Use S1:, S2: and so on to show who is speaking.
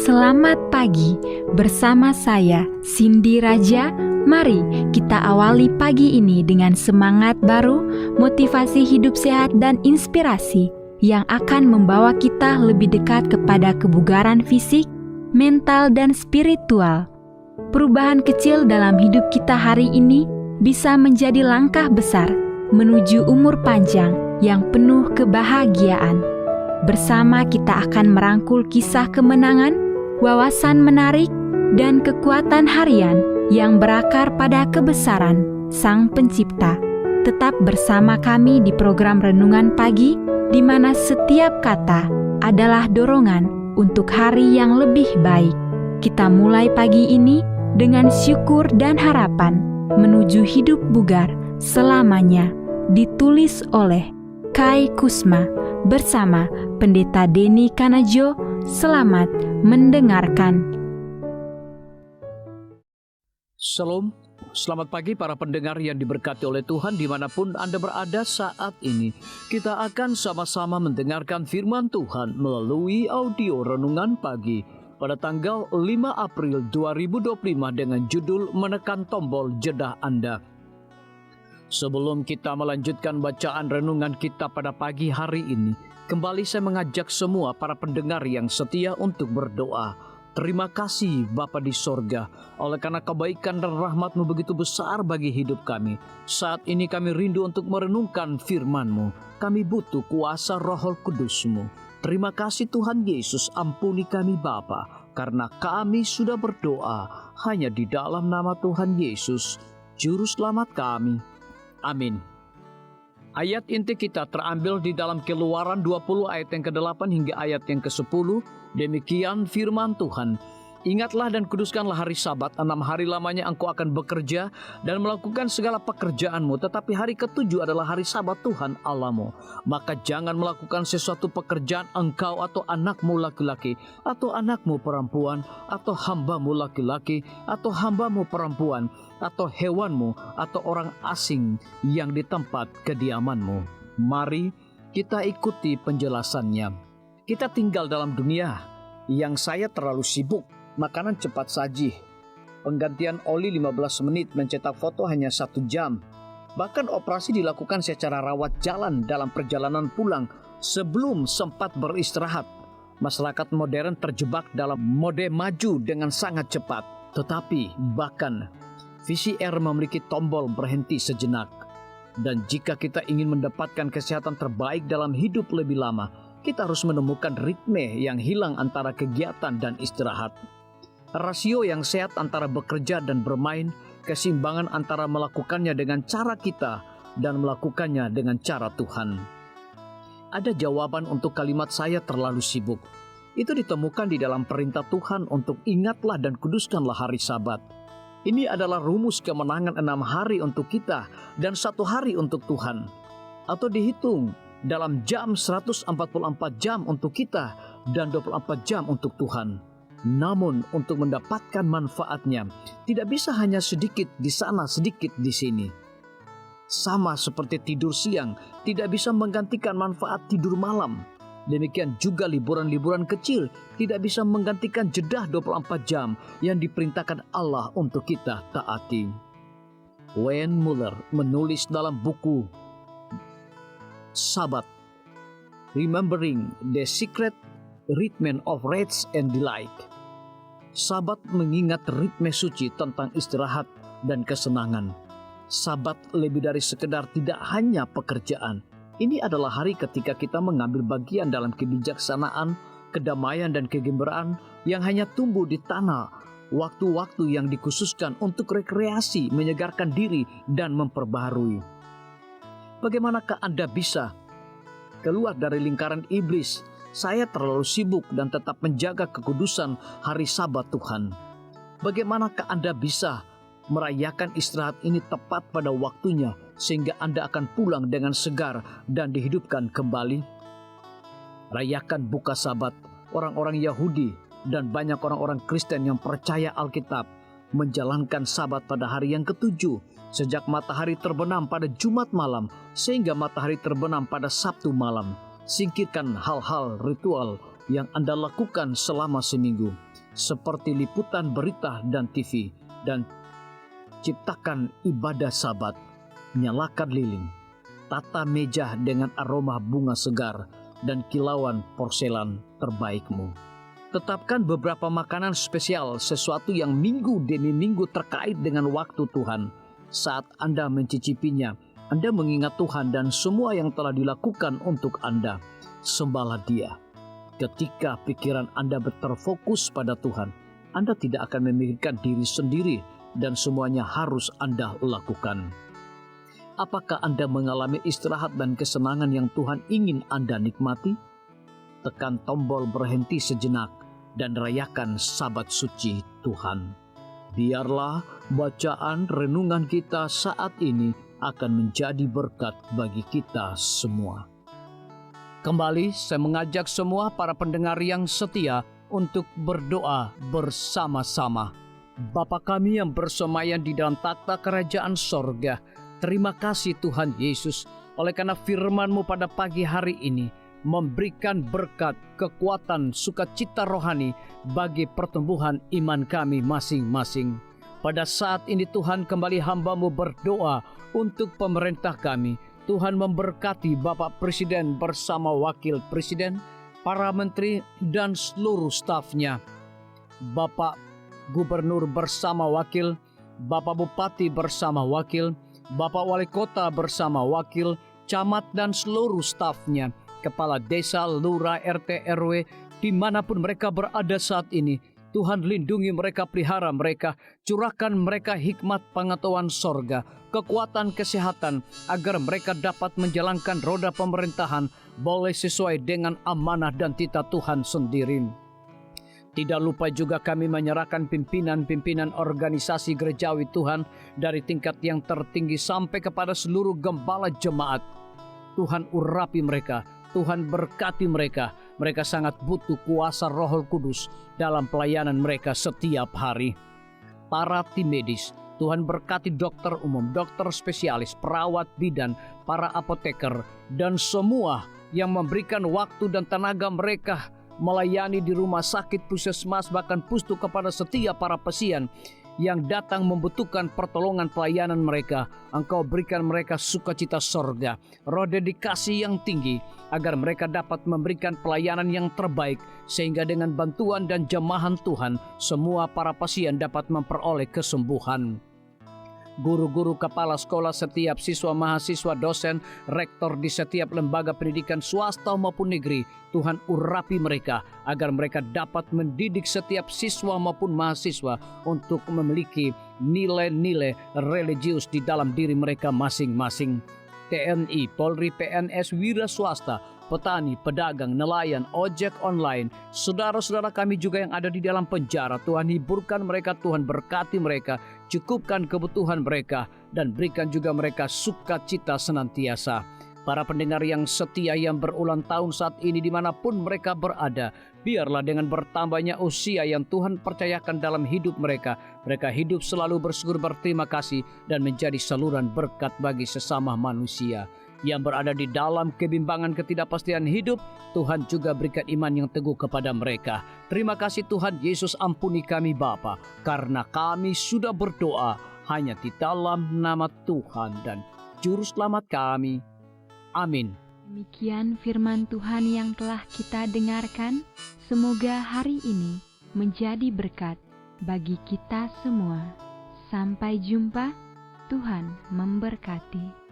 S1: Selamat pagi bersama saya Cindy Raja. Mari kita awali pagi ini dengan semangat baru, motivasi hidup sehat dan inspirasi yang akan membawa kita lebih dekat kepada kebugaran fisik, mental dan spiritual. Perubahan kecil dalam hidup kita hari ini bisa menjadi langkah besar menuju umur panjang yang penuh kebahagiaan. Bersama kita akan merangkul kisah kemenangan, wawasan menarik, dan kekuatan harian yang berakar pada kebesaran Sang Pencipta. Tetap bersama kami di program Renungan Pagi, di mana setiap kata adalah dorongan untuk hari yang lebih baik. Kita mulai pagi ini dengan syukur dan harapan menuju hidup bugar selamanya. Ditulis oleh Kai Kusma bersama Pendeta Denny Kanajo. Selamat mendengarkan.
S2: Shalom, selamat pagi para pendengar yang diberkati oleh Tuhan dimanapun Anda berada saat ini. Kita akan sama-sama mendengarkan firman Tuhan melalui audio Renungan Pagi pada tanggal 5 April 2025 dengan judul Menekan Tombol Jeda Anda. Sebelum kita melanjutkan bacaan renungan kita pada pagi hari ini, kembali saya mengajak semua para pendengar yang setia untuk berdoa. Terima kasih Bapa di sorga, oleh karena kebaikan dan rahmat-Mu begitu besar bagi hidup kami. Saat ini kami rindu untuk merenungkan firman-Mu. Kami butuh kuasa Roh Kudus-Mu. Terima kasih Tuhan Yesus, ampuni kami Bapa, karena kami sudah berdoa hanya di dalam nama Tuhan Yesus, Juru Selamat kami. Amin. Ayat inti kita terambil di dalam Keluaran 20 ayat yang ke-8 hingga ayat yang ke-10. Demikian firman Tuhan. Ingatlah dan kuduskanlah hari Sabat, 6 hari lamanya engkau akan bekerja dan melakukan segala pekerjaanmu. Tetapi hari ke-7 adalah hari Sabat Tuhan Allahmu. Maka jangan melakukan sesuatu pekerjaan engkau atau anakmu laki-laki, atau anakmu perempuan, atau hambamu laki-laki, atau hambamu perempuan, atau hewanmu, atau orang asing yang di tempat kediamanmu. Mari kita ikuti penjelasannya. Kita tinggal dalam dunia yang saya terlalu sibuk. Makanan cepat saji, penggantian oli 15 menit, mencetak foto hanya 1 jam. Bahkan operasi dilakukan secara rawat jalan dalam perjalanan pulang sebelum sempat beristirahat. Masyarakat modern terjebak dalam mode maju dengan sangat cepat. Tetapi bahkan VCR memiliki tombol berhenti sejenak. Dan jika kita ingin mendapatkan kesehatan terbaik dalam hidup lebih lama, kita harus menemukan ritme yang hilang antara kegiatan dan istirahat. Rasio yang sehat antara bekerja dan bermain, keseimbangan antara melakukannya dengan cara kita dan melakukannya dengan cara Tuhan. Ada jawaban untuk kalimat saya terlalu sibuk. Itu ditemukan di dalam perintah Tuhan untuk ingatlah dan kuduskanlah hari Sabat. Ini adalah rumus kemenangan 6 hari untuk kita dan 1 hari untuk Tuhan. Atau dihitung dalam jam 144 jam untuk kita dan 24 jam untuk Tuhan. Namun untuk mendapatkan manfaatnya, tidak bisa hanya sedikit di sana, sedikit di sini. Sama seperti tidur siang, tidak bisa menggantikan manfaat tidur malam. Demikian juga liburan-liburan kecil tidak bisa menggantikan jeda 24 jam yang diperintahkan Allah untuk kita taati. Wayne Muller menulis dalam buku Sabat, Remembering the Secret Rhythm of Rest and Delight. Sabat mengingat ritme suci tentang istirahat dan kesenangan. Sabat lebih dari sekedar tidak hanya pekerjaan. Ini adalah hari ketika kita mengambil bagian dalam kebijaksanaan, kedamaian dan kegembiraan yang hanya tumbuh di tanah. Waktu-waktu yang dikhususkan untuk rekreasi, menyegarkan diri dan memperbaharui. Bagaimanakah Anda bisa keluar dari lingkaran iblis? Saya terlalu sibuk dan tetap menjaga kekudusan hari Sabat Tuhan. Bagaimanakah Anda bisa merayakan istirahat ini tepat pada waktunya sehingga Anda akan pulang dengan segar dan dihidupkan kembali? Rayakan buka Sabat. Orang-orang Yahudi dan banyak orang-orang Kristen yang percaya Alkitab menjalankan Sabat pada hari yang ke-7 sejak matahari terbenam pada Jumat malam sehingga matahari terbenam pada Sabtu malam. Singkirkan hal-hal ritual yang Anda lakukan selama seminggu. seperti liputan berita dan TV, dan ciptakan ibadah Sabat, nyalakan lilin, tata meja dengan aroma bunga segar, dan kilauan porselen terbaikmu. Tetapkan beberapa makanan spesial, sesuatu yang minggu demi minggu terkait dengan waktu Tuhan. Saat Anda mencicipinya, Anda mengingat Tuhan dan semua yang telah dilakukan untuk Anda. Sembahlah Dia. Ketika pikiran Anda terfokus pada Tuhan, Anda tidak akan memikirkan diri sendiri dan semuanya harus Anda lakukan. Apakah Anda mengalami istirahat dan kesenangan yang Tuhan ingin Anda nikmati? Tekan tombol berhenti sejenak dan rayakan Sabat suci Tuhan. Biarlah bacaan renungan kita saat ini akan menjadi berkat bagi kita semua. Kembali saya mengajak semua para pendengar yang setia untuk berdoa bersama-sama. Bapa kami yang bersemayam di dalam takhta kerajaan sorga, terima kasih Tuhan Yesus, oleh karena firman-Mu pada pagi hari ini memberikan berkat, kekuatan, sukacita rohani bagi pertumbuhan iman kami masing-masing. Pada saat ini Tuhan, kembali hamba-Mu berdoa untuk pemerintah kami. Tuhan memberkati Bapak Presiden bersama Wakil Presiden, para menteri dan seluruh stafnya, Bapak Gubernur bersama wakil, Bapak Bupati bersama wakil, Bapak Wali Kota bersama wakil, camat dan seluruh stafnya, kepala desa, lurah, RT, RW, dimanapun mereka berada saat ini. Tuhan lindungi mereka, pelihara mereka, curahkan mereka hikmat pengetahuan sorga, kekuatan kesehatan, agar mereka dapat menjalankan roda pemerintahan boleh sesuai dengan amanah dan titah Tuhan sendiri. Tidak lupa juga kami menyerahkan pimpinan-pimpinan organisasi gerejawi Tuhan dari tingkat yang tertinggi sampai kepada seluruh gembala jemaat. Tuhan urapi mereka, Tuhan berkati mereka. Mereka sangat butuh kuasa Roh Kudus dalam pelayanan mereka setiap hari. Para tim medis, Tuhan berkati dokter umum, dokter spesialis, perawat bidan, para apoteker, dan semua yang memberikan waktu dan tenaga mereka melayani di rumah sakit, puskesmas, bahkan pustu kepada setiap para pasien yang datang membutuhkan pertolongan pelayanan mereka. Engkau berikan mereka sukacita sorga, roh dedikasi yang tinggi, agar mereka dapat memberikan pelayanan yang terbaik, sehingga dengan bantuan dan jamahan Tuhan, semua para pasien dapat memperoleh kesembuhan. Guru-guru, kepala sekolah, setiap siswa, mahasiswa, dosen, rektor di setiap lembaga pendidikan swasta maupun negeri, Tuhan urapi mereka agar mereka dapat mendidik setiap siswa maupun mahasiswa untuk memiliki nilai-nilai religius di dalam diri mereka masing-masing. TNI, Polri, PNS, wira swasta, petani, pedagang, nelayan, ojek online, saudara-saudara kami juga yang ada di dalam penjara, Tuhan hiburkan mereka, Tuhan berkati mereka, cukupkan kebutuhan mereka, dan berikan juga mereka sukacita senantiasa. Para pendengar yang setia yang berulang tahun saat ini dimanapun mereka berada, biarlah dengan bertambahnya usia yang Tuhan percayakan dalam hidup mereka, mereka hidup selalu bersyukur, berterima kasih, dan menjadi saluran berkat bagi sesama manusia. Yang berada di dalam kebimbangan ketidakpastian hidup, Tuhan juga berikan iman yang teguh kepada mereka. Terima kasih Tuhan Yesus, ampuni kami Bapa, karena kami sudah berdoa hanya di dalam nama Tuhan dan Juru Selamat kami. Amin.
S1: Demikian firman Tuhan yang telah kita dengarkan. Semoga hari ini menjadi berkat bagi kita semua. Sampai jumpa. Tuhan memberkati.